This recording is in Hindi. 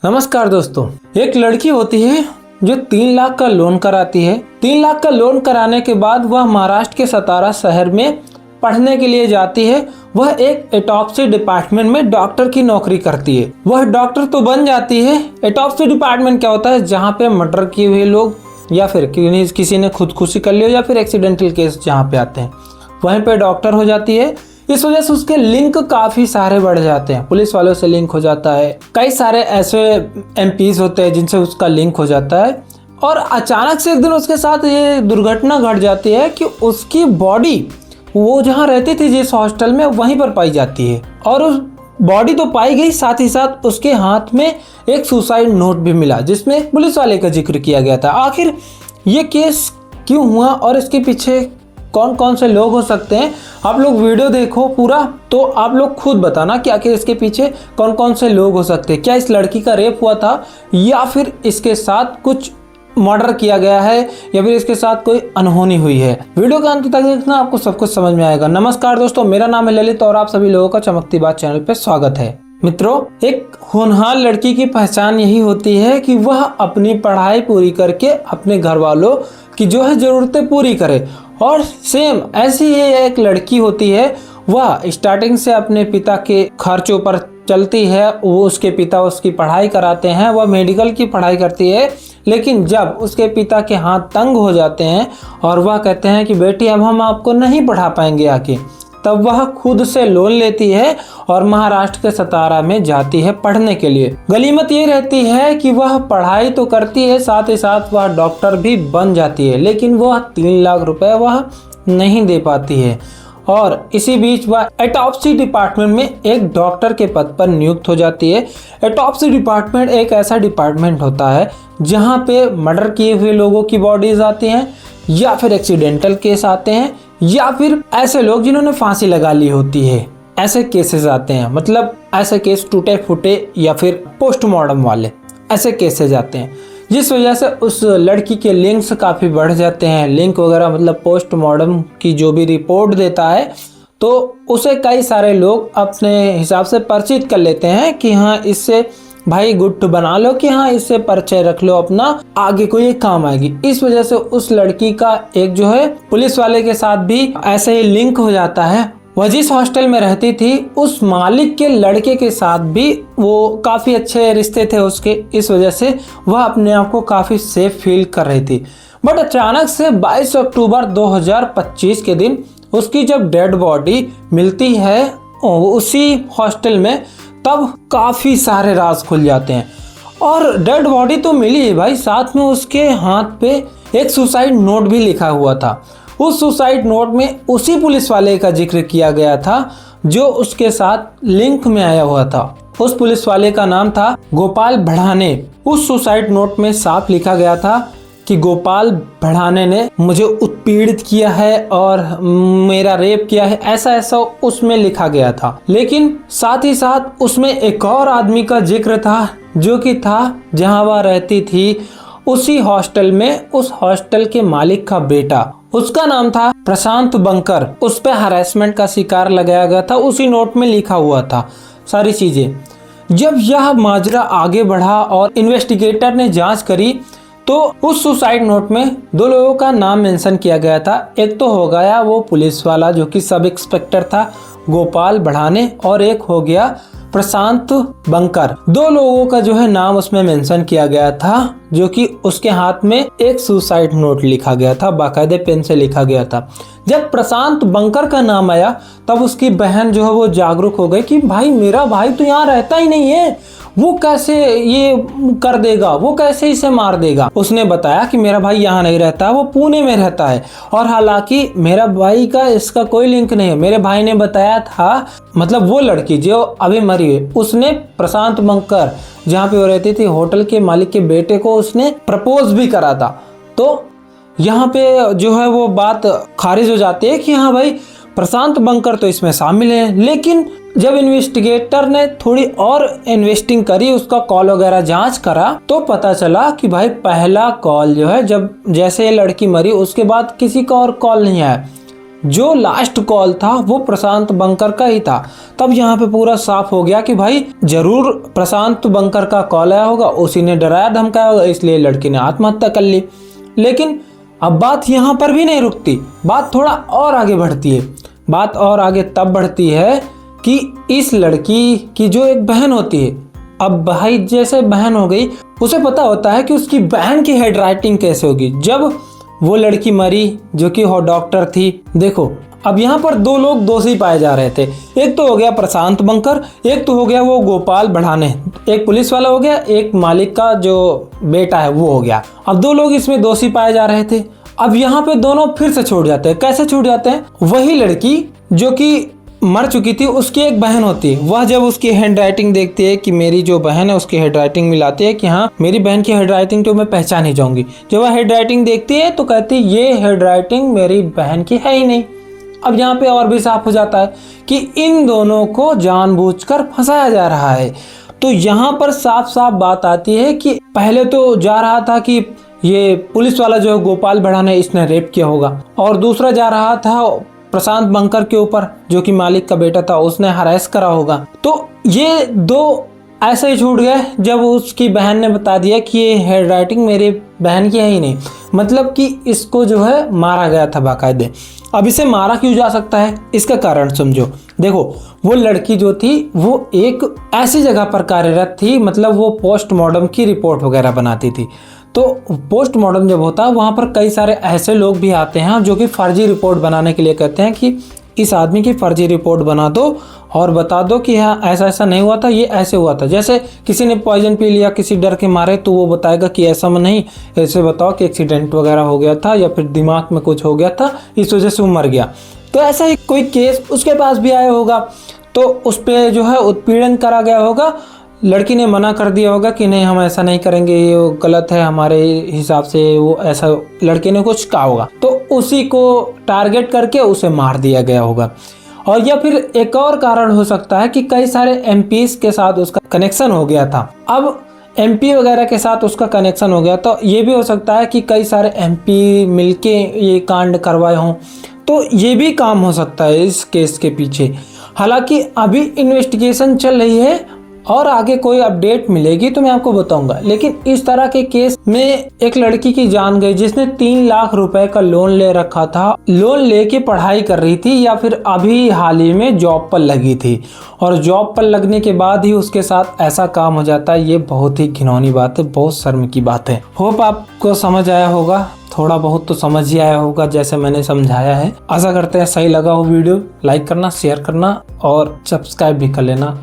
नमस्कार दोस्तों। एक लड़की होती है जो 3 लाख का लोन कराती है। 3 लाख का लोन कराने के बाद वह महाराष्ट्र के सतारा शहर में पढ़ने के लिए जाती है। वह एक ऑटोप्सी डिपार्टमेंट में डॉक्टर की नौकरी करती है। वह डॉक्टर तो बन जाती है। ऑटोप्सी डिपार्टमेंट क्या होता है? जहाँ पे मर्डर किए हुए लोग या फिर किसी ने खुदकुशी कर लिया या फिर एक्सीडेंटल केस जहाँ पे आते हैं वहीं पे डॉक्टर हो जाती है। इस वजह से उसके लिंक काफी सारे बढ़ जाते हैं। पुलिस वालों से लिंक हो जाता है, कई सारे ऐसे एमपीज होते हैं जिनसे उसका लिंक हो जाता है। और अचानक से एक दिन उसके साथ ये दुर्घटना घट जाती है कि उसकी बॉडी वो जहाँ रहती थी जिस हॉस्टल में वहीं पर पाई जाती है। और उस बॉडी तो पाई गई, साथ ही साथ उसके हाथ में एक सुसाइड नोट भी मिला जिसमें पुलिस वाले का जिक्र किया गया था। आखिर ये केस क्यों हुआ और इसके पीछे कौन कौन से लोग हो सकते हैं? आप लोग वीडियो देखो पूरा तो आप लोग खुद बताना कि आखिर इसके पीछे कौन कौन से लोग हो सकते हैं। क्या इस लड़की का रेप हुआ था या फिर इसके साथ कुछ मर्डर किया गया है या फिर इसके साथ कोई अनहोनी हुई है? वीडियो के अंत तक देखना, आपको सब कुछ समझ में आएगा। नमस्कार दोस्तों, मेरा नाम है ललित और आप सभी लोगों का चमकती बात चैनल पे स्वागत है। मित्रों, एक होनहार लड़की की पहचान यही होती है कि वह अपनी पढ़ाई पूरी करके अपने घर वालों की जो है जरूरतें पूरी करे। और सेम ऐसी ही एक लड़की होती है, वह स्टार्टिंग से अपने पिता के खर्चों पर चलती है। वो उसके पिता उसकी पढ़ाई कराते हैं, वह मेडिकल की पढ़ाई करती है। लेकिन जब उसके पिता के हाथ तंग हो जाते हैं और वह कहते हैं कि बेटी अब हम आपको नहीं पढ़ा पाएंगे आके, तब वह खुद से लोन लेती है और महाराष्ट्र के सतारा में जाती है पढ़ने के लिए। गनीमत ये रहती है कि वह पढ़ाई तो करती है, साथ ही साथ वह डॉक्टर भी बन जाती है। लेकिन वह 3 लाख रुपए वह नहीं दे पाती है और इसी बीच वह ऑटोप्सी डिपार्टमेंट में एक डॉक्टर के पद पर नियुक्त हो जाती है। ऑटोप्सी डिपार्टमेंट एक ऐसा डिपार्टमेंट होता है जहाँ पे मर्डर किए हुए लोगों की बॉडीज आती हैं या फिर एक्सीडेंटल केस आते हैं या फिर ऐसे लोग जिन्होंने फांसी लगा ली होती है, ऐसे केसेस आते हैं। मतलब ऐसे केस टूटे फूटे या फिर पोस्टमार्टम वाले ऐसे केसेस आते हैं, जिस वजह से उस लड़की के लिंक्स काफ़ी बढ़ जाते हैं। लिंक वगैरह मतलब पोस्टमार्टम की जो भी रिपोर्ट देता है तो उसे कई सारे लोग अपने हिसाब से परिचित कर लेते हैं कि हाँ इससे भाई गुट बना लो, कि हाँ इससे परिचय रख लो अपना, आगे कोई एक काम आएगी। इस वजह से उस लड़की का एक जो है पुलिस वाले के साथ भी ऐसे ही लिंक हो जाता है। वह जिस हॉस्टल में रहती थी उस मालिक के लड़के के साथ भी वो काफी अच्छे रिश्ते थे उसके। इस वजह से वह अपने आप को काफी सेफ फील कर रही थी। बट अचानक से 22 अक्टूबर 2025 के दिन उसकी जब डेड बॉडी मिलती है उसी हॉस्टल में, तब काफी सारे राज खुल जाते हैं। और डेड बॉडी तो मिली है भाई, साथ में उसके हाथ पे एक सुसाइड नोट भी लिखा हुआ था। उस सुसाइड नोट में उसी पुलिस वाले का जिक्र किया गया था जो उसके साथ लिंक में आया हुआ था। उस पुलिस वाले का नाम था गोपाल भड़ाने। उस सुसाइड नोट में साफ लिखा गया था कि गोपाल भड़ाने ने मुझे उत्पीड़ित किया है और मेरा रेप किया है, ऐसा ऐसा उसमें लिखा गया था। लेकिन साथ ही साथ उसमें एक और आदमी का जिक्र था जो कि था जहां वह रहती थी उसी हॉस्टल में, उस हॉस्टल के मालिक का बेटा। उसका नाम था प्रशांत बंकर। उस पे हरासमेंट का शिकार लगाया गया था, उसी नोट में लिखा हुआ था सारी चीजें। जब यह माजरा आगे बढ़ा और इन्वेस्टिगेटर ने जांच करी तो उस सुसाइड नोट में 2 लोगों का नाम मेंशन किया गया था। एक तो हो गया वो पुलिस वाला जो कि सब इंस्पेक्टर था गोपाल भड़ाने, और एक हो गया प्रशांत बंकर। 2 लोगों का जो है नाम उसमें मेंशन किया गया था जो कि उसके हाथ में एक सुसाइड नोट लिखा गया था, बाकायदे पेन से लिखा गया था। जब प्रशांत बंकर का नाम आया तब उसकी बहन जो है वो जागरूक हो गई कि भाई मेरा भाई तो यहाँ रहता ही नहीं है, वो कैसे ये कर देगा, वो कैसे इसे मार देगा। उसने बताया कि मेरा भाई यहाँ नहीं रहता, वो पुणे में रहता है। और हालांकि मेरा भाई का इसका कोई लिंक नहीं है। मेरे भाई ने बताया था, मतलब वो लड़की जो अभी मरी है उसने प्रशांत बंकर जहाँ पे वो रहती थी होटल के मालिक के बेटे को उसने प्रपोज भी करा था। तो यहाँ पे जो है वो बात खारिज हो जाती है कि हाँ भाई प्रशांत बंकर तो इसमें शामिल है। लेकिन जब इन्वेस्टिगेटर ने थोड़ी और इन्वेस्टिंग करी, उसका कॉल वगैरह जांच करा, तो पता चला कि भाई पहला कॉल जो है जब जैसे ये लड़की मरी उसके बाद किसी का और कॉल नहीं आया। जो लास्ट कॉल था वो प्रशांत बंकर का ही था। तब यहाँ पे पूरा साफ हो गया कि भाई जरूर प्रशांत बंकर का कॉल आया होगा, उसी ने डराया धमकाया होगा, इसलिए लड़की ने आत्महत्या कर ली। लेकिन अब बात यहाँ पर भी नहीं रुकती, बात थोड़ा और आगे बढ़ती है। बात और आगे तब बढ़ती है कि इस लड़की की जो एक बहन होती है, अब भाई जैसे बहन हो गई, उसे पता होता है कि उसकी बहन की हेड राइटिंग कैसे होगी। जब वो लड़की मरी जो कि वो डॉक्टर थी, देखो अब यहाँ पर दो लोग दोषी पाए जा रहे थे। एक तो हो गया प्रशांत बंकर, एक तो हो गया वो गोपाल बढ़ाने, एक पुलिस वाला हो गया, एक मालिक का जो बेटा है वो हो गया। अब दो लोग इसमें दोषी पाए जा रहे थे। अब यहाँ पे दोनों फिर से छूट जाते हैं। कैसे छूट जाते हैं? वही लड़की जो कि मर चुकी थी, उसकी एक बहन होती है, वह जब उसकी हैंड राइटिंग देखती है कि मेरी जो बहन है उसकी हैंड राइटिंग मिलाती है कि हाँ मेरी बहन की हैंड राइटिंग तो मैं पहचान ही जाऊंगी। जब वह हैंड राइटिंग देखती है तो कहती है ये हैंड राइटिंग मेरी बहन की है ही नहीं। अब यहाँ पे और भी साफ हो जाता है कि इन दोनों को जानबूझकर फंसाया जा रहा है। तो यहाँ पर साफ साफ बात आती है कि पहले तो जा रहा था कि ये पुलिस वाला जो गोपाल बढ़ाने इसने रेप किया होगा, और दूसरा जा रहा था प्रशांत बंकर के ऊपर जो कि मालिक का बेटा था, उसने हरास करा होगा। तो ये दो ऐसे ही छूट गए जब उसकी बहन ने बता दिया कि ये हैंड राइटिंग मेरी बहन की है ही नहीं। मतलब कि इसको जो है मारा गया था बाकायदे। अब इसे मारा क्यों जा सकता है, इसका कारण समझो। देखो वो लड़की जो थी वो एक ऐसी जगह पर कार्यरत थी, मतलब वो पोस्टमार्टम की रिपोर्ट वगैरह बनाती थी। तो पोस्टमार्टम जब होता है वहाँ पर कई सारे ऐसे लोग भी आते हैं जो कि फर्जी रिपोर्ट बनाने के लिए कहते हैं कि इस आदमी की फर्जी रिपोर्ट बना दो और बता दो कि हाँ ऐसा ऐसा नहीं हुआ था, ये ऐसे हुआ था। जैसे किसी ने पॉइजन पी लिया किसी डर के मारे, तो वो बताएगा कि ऐसा नहीं, ऐसे बताओ कि एक्सीडेंट वगैरह हो गया था या फिर दिमाग में कुछ हो गया था इस वजह से वो मर गया। तो ऐसा ही कोई केस उसके पास भी आया होगा, तो उस पर जो है उत्पीड़न करा गया होगा। लड़की ने मना कर दिया होगा कि नहीं हम ऐसा नहीं करेंगे, ये गलत है हमारे हिसाब से, वो ऐसा लड़के ने कुछ कहा होगा, तो उसी को टारगेट करके उसे मार दिया गया होगा। और या फिर एक और कारण हो सकता है कि कई सारे एमपीज के साथ उसका कनेक्शन हो गया था। अब एमपी वगैरह के साथ उसका कनेक्शन हो गया, तो ये भी हो सकता है कि कई सारे एमपी मिलके ये कांड करवाए हों। तो ये भी काम हो सकता है इस केस के पीछे। हालांकि अभी इन्वेस्टिगेशन चल रही है और आगे कोई अपडेट मिलेगी तो मैं आपको बताऊंगा। लेकिन इस तरह के केस में एक लड़की की जान गई जिसने 3 लाख रुपए का लोन ले रखा था, लोन लेके पढ़ाई कर रही थी या फिर अभी हाल ही में जॉब पर लगी थी, और जॉब पर लगने के बाद ही उसके साथ ऐसा काम हो जाता है। ये बहुत ही घिनौनी बात है, बहुत शर्म की बात है। होप आपको समझ आया होगा, थोड़ा बहुत तो समझ ही आया होगा जैसे मैंने समझाया है। आशा करते हैं सही लगा हो वीडियो, लाइक करना, शेयर करना और सब्सक्राइब भी कर लेना।